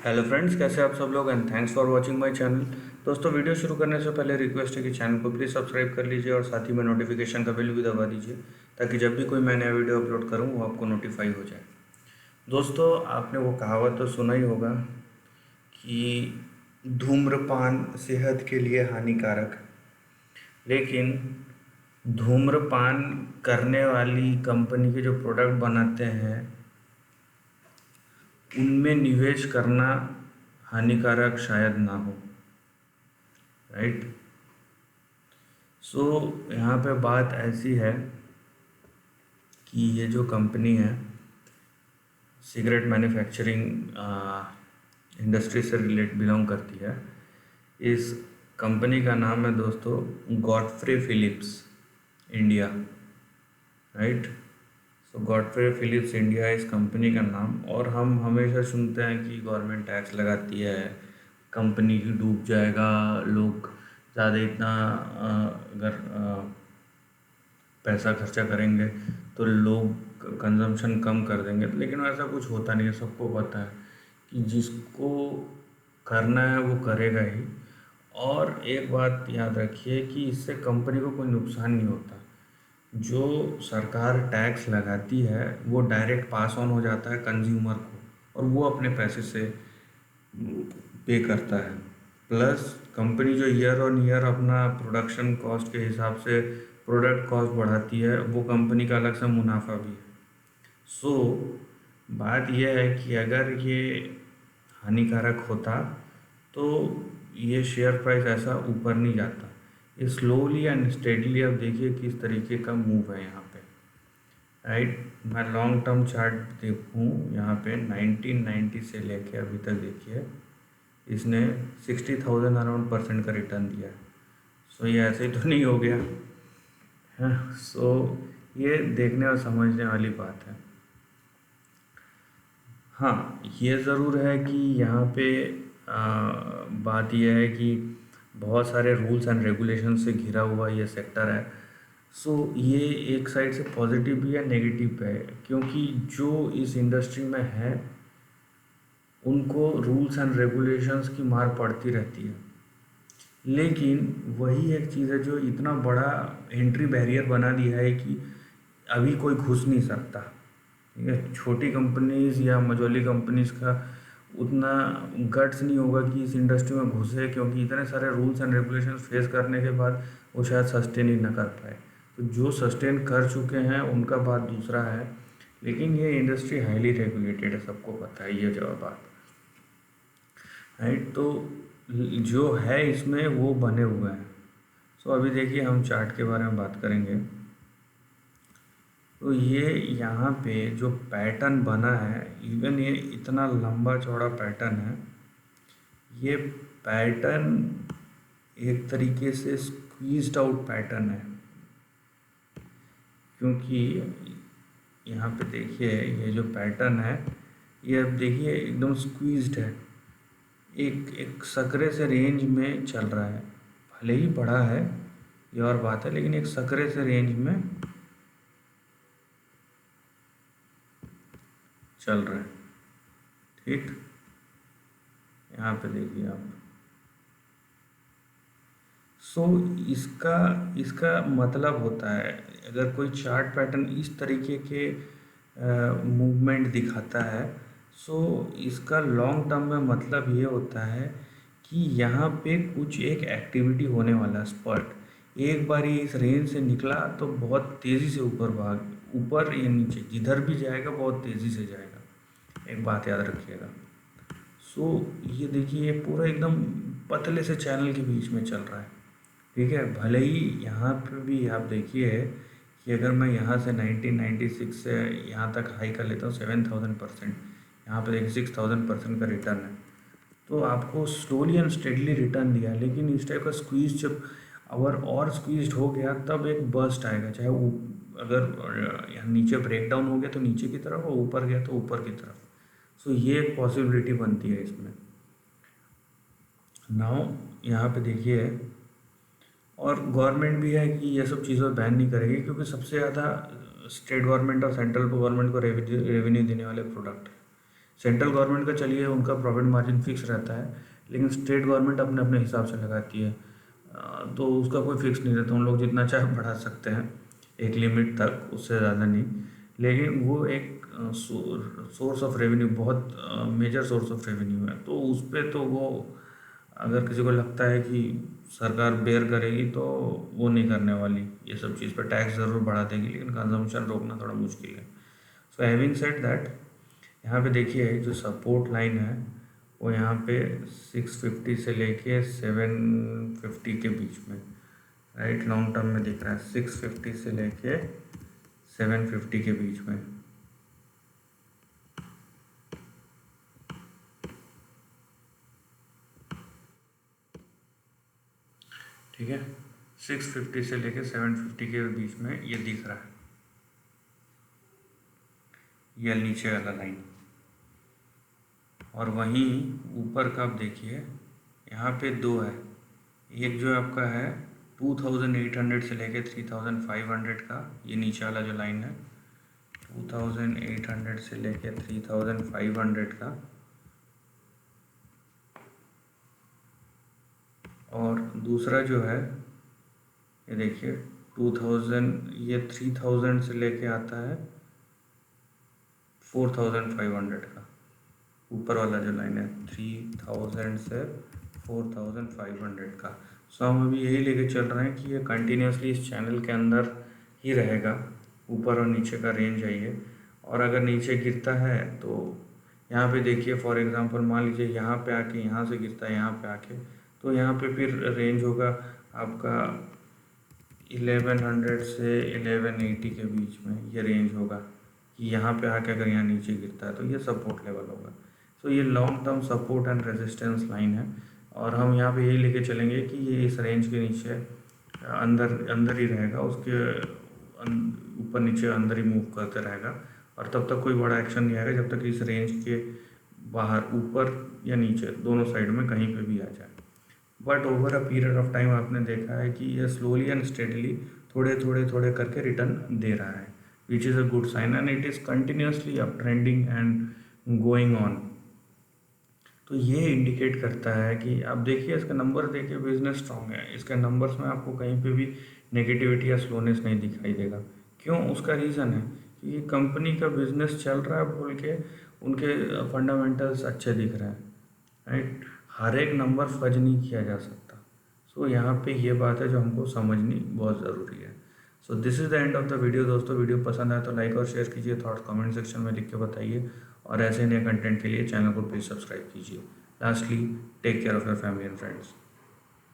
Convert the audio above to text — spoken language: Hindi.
हेलो फ्रेंड्स, कैसे आप सब लोग and thanks for watching my channel. दोस्तों, वीडियो शुरू करने से पहले रिक्वेस्ट है कि चैनल को प्लीज़ सब्सक्राइब कर लीजिए और साथ ही में नोटिफिकेशन का बेल भी दबा दीजिए ताकि जब भी कोई मैं नया वीडियो अपलोड करूं वो आपको नोटिफाई हो जाए। दोस्तों, आपने वो कहावत तो सुना ही होगा कि धूम्रपान सेहत के लिए हानिकारक है, लेकिन धूम्रपान करने वाली कंपनी के जो प्रोडक्ट बनाते हैं उनमें निवेश करना हानिकारक शायद ना हो। राइट। सो यहाँ पे बात ऐसी है कि ये जो कंपनी है सिगरेट मैन्युफैक्चरिंग इंडस्ट्री से बिलोंग करती है। इस कंपनी का नाम है दोस्तों गॉडफ्रे फिलिप्स इंडिया। राइट। सो गॉडफ्रे फिलिप्स इंडिया इस कंपनी का नाम। और हम हमेशा सुनते हैं कि गवर्नमेंट टैक्स लगाती है, कंपनी की डूब जाएगा, लोग ज़्यादा इतना अगर पैसा खर्चा करेंगे तो लोग कंजम्पशन कम कर देंगे, लेकिन वैसा कुछ होता नहीं है। सबको पता है कि जिसको करना है वो करेगा ही। और एक बात याद रखिए कि इससे कंपनी को कोई नुकसान नहीं होता। जो सरकार टैक्स लगाती है वो डायरेक्ट पास ऑन हो जाता है कंज्यूमर को और वो अपने पैसे से पे करता है। प्लस कंपनी जो ईयर ऑन ईयर अपना प्रोडक्शन कॉस्ट के हिसाब से प्रोडक्ट कॉस्ट बढ़ाती है, वो कंपनी का अलग से मुनाफा भी है। सो बात यह है कि अगर ये हानिकारक होता तो ये शेयर प्राइस ऐसा ऊपर नहीं जाता। ये स्लोली एंड स्टेडली अब देखिए किस तरीके का मूव है यहाँ पे। राइट। मैं लॉन्ग टर्म चार्ट देखूँ यहाँ पे 1990 से लेके अभी तक देखिए इसने 60,000 अराउंड परसेंट का रिटर्न दिया है। सो ये ऐसे ही तो नहीं हो गया है। सो ये देखने और समझने वाली बात है। हाँ, ये ज़रूर है कि यहाँ पे बात यह है कि बहुत सारे रूल्स एंड रेगुलेशन से घिरा हुआ ये सेक्टर है। सो ये एक साइड से पॉजिटिव भी है, नेगेटिव भी है, क्योंकि जो इस इंडस्ट्री में है उनको रूल्स एंड रेगुलेशंस की मार पड़ती रहती है। लेकिन वही एक चीज़ है जो इतना बड़ा एंट्री बैरियर बना दिया है कि अभी कोई घुस नहीं सकता। ठीक है। छोटी कंपनीज या मझोली कंपनीज का उतना गट्स नहीं होगा कि इस इंडस्ट्री में घुसे, क्योंकि इतने सारे रूल्स एंड रेगुलेशन फेस करने के बाद वो शायद सस्टेन ही ना कर पाए। तो जो सस्टेन कर चुके हैं उनका बात दूसरा है, लेकिन ये इंडस्ट्री हाईली रेगुलेटेड है, सबको पता है ये जो बात। राइट। तो जो है इसमें वो बने हुए हैं। सो अभी देखिए हम चार्ट के बारे में बात करेंगे। तो ये यहाँ पे जो पैटर्न बना है, इवन ये इतना लंबा चौड़ा पैटर्न है, ये पैटर्न एक तरीके से स्क्वीज्ड आउट पैटर्न है। क्योंकि यहाँ पे देखिए ये जो पैटर्न है ये अब देखिए एकदम स्क्वीज्ड है, एक एक सकरे से रेंज में चल रहा है। भले ही बड़ा है ये और बात है, लेकिन एक सकरे से रेंज में चल रहा है। ठीक। यहाँ पे देखिए आप। सो इसका इसका मतलब होता है अगर कोई चार्ट पैटर्न इस तरीके के मूवमेंट दिखाता है, सो इसका लॉन्ग टर्म में मतलब ये होता है कि यहाँ पे कुछ एक एक्टिविटी होने वाला स्पर्ट। एक बार ये इस रेंज से निकला तो बहुत तेज़ी से ऊपर या नीचे जिधर भी जाएगा बहुत तेज़ी से जाएगा। एक बात याद रखिएगा। सो ये देखिए ये पूरा एकदम पतले से चैनल के बीच में चल रहा है। ठीक है। भले ही यहाँ पे भी आप देखिए कि अगर मैं यहाँ से 1996 से यहाँ तक हाई कर लेता हूँ 7,000%, यहाँ पे देखिए 6,000% का रिटर्न है। तो आपको स्लोली एंड स्टेडली रिटर्न दिया, लेकिन इस टाइप का स्क्वीज जब और स्क्वीज हो गया तब एक बर्स्ट आएगा। चाहे वो अगर यहाँ नीचे ब्रेक डाउन हो गया तो नीचे की तरफ और ऊपर गया तो ऊपर की तरफ। सो ये एक पॉसिबिलिटी बनती है इसमें। नाउ यहाँ पे देखिए, और गवर्नमेंट भी है कि ये सब चीज़ें बैन नहीं करेगी, क्योंकि सबसे ज़्यादा स्टेट गवर्नमेंट और सेंट्रल गवर्नमेंट को रेवेन्यू देने वाले प्रोडक्ट है। सेंट्रल गवर्नमेंट का चलिए उनका प्रॉफिट मार्जिन फिक्स रहता है, लेकिन स्टेट गवर्नमेंट अपने अपने हिसाब से लगाती है। तो उसका कोई फिक्स नहीं रहता, उन लोग जितना चाहे बढ़ा सकते हैं एक लिमिट तक, उससे ज़्यादा नहीं। लेकिन वो एक सोर्स ऑफ रेवेन्यू, बहुत मेजर सोर्स ऑफ रेवेन्यू है, तो उस पर तो वो अगर किसी को लगता है कि सरकार बेयर करेगी तो वो नहीं करने वाली, ये सब चीज़ पर टैक्स ज़रूर बढ़ा देगी, लेकिन कंजम्पशन रोकना थोड़ा मुश्किल है। सो हैविंग सेड दैट, यहाँ पे देखिए जो सपोर्ट लाइन है वो यहाँ पे 650 से लेके 750 के बीच में, राइट, लॉन्ग टर्म में दिख रहा है 650 से लेके 750 के बीच में। ठीक है, 650 से लेके 750 के बीच में ये दिख रहा है, ये नीचे वाला लाइन। और वहीं ऊपर का आप देखिए यहाँ पे दो है, एक जो आपका है 2800 से लेके 3500 का, ये नीचे वाला जो लाइन है 2800 से लेके 3500 का, और दूसरा जो है ये देखिए 2000, ये 3000 से लेके आता है 4500 का, ऊपर वाला जो लाइन है 3000 से 4500 का। सो हम अभी यही लेके चल रहे हैं कि ये कंटिन्यूसली इस चैनल के अंदर ही रहेगा, ऊपर और नीचे का रेंज है ये। और अगर नीचे गिरता है तो यहाँ पे देखिए फॉर एग्जांपल मान लीजिए यहाँ पे आके, यहाँ से गिरता है यहाँ पे आके, तो यहाँ पे फिर रेंज होगा आपका 1100 से 1180 के बीच में, ये रेंज होगा कि यहाँ पे आके अगर यहाँ नीचे गिरता है तो ये सपोर्ट लेवल होगा। सो ये long term support and resistance line है, और हम यहाँ पे यही लेके चलेंगे कि ये इस रेंज के नीचे अंदर ही रहेगा, उसके ऊपर नीचे अंदर ही मूव करते रहेगा, और तब तक कोई बड़ा एक्शन नहीं आएगा जब तक इस रेंज के बाहर, ऊपर या नीचे, दोनों साइड में कहीं पे भी आ जाए। But over a period of time आपने देखा है कि ये स्लोली एंड स्टेडली थोड़े करके रिटर्न दे रहा है, which is a good sign, and it is continuously up trending and going on. तो ये इंडिकेट करता है कि आप देखिए इसका नंबर देखिए, बिजनेस स्ट्रॉन्ग है, इसके नंबर्स में आपको कहीं पे भी नेगेटिविटी या स्लोनेस नहीं दिखाई देगा। क्यों? उसका रीज़न है कि ये कंपनी का बिजनेस चल रहा है बोल के उनके फंडामेंटल्स अच्छे दिख रहे हैं, राइट। हर एक नंबर फज नहीं किया जा सकता। सो यहाँ पे ये बात है जो हमको समझनी बहुत ज़रूरी है। So this is the end of the video दोस्तों। वीडियो पसंद आए तो लाइक और शेयर कीजिए, थॉट्स कमेंट सेक्शन में लिख के बताइए, और ऐसे नए कंटेंट के लिए चैनल को प्लीज़ सब्सक्राइब कीजिए। Lastly, take care of your family and friends.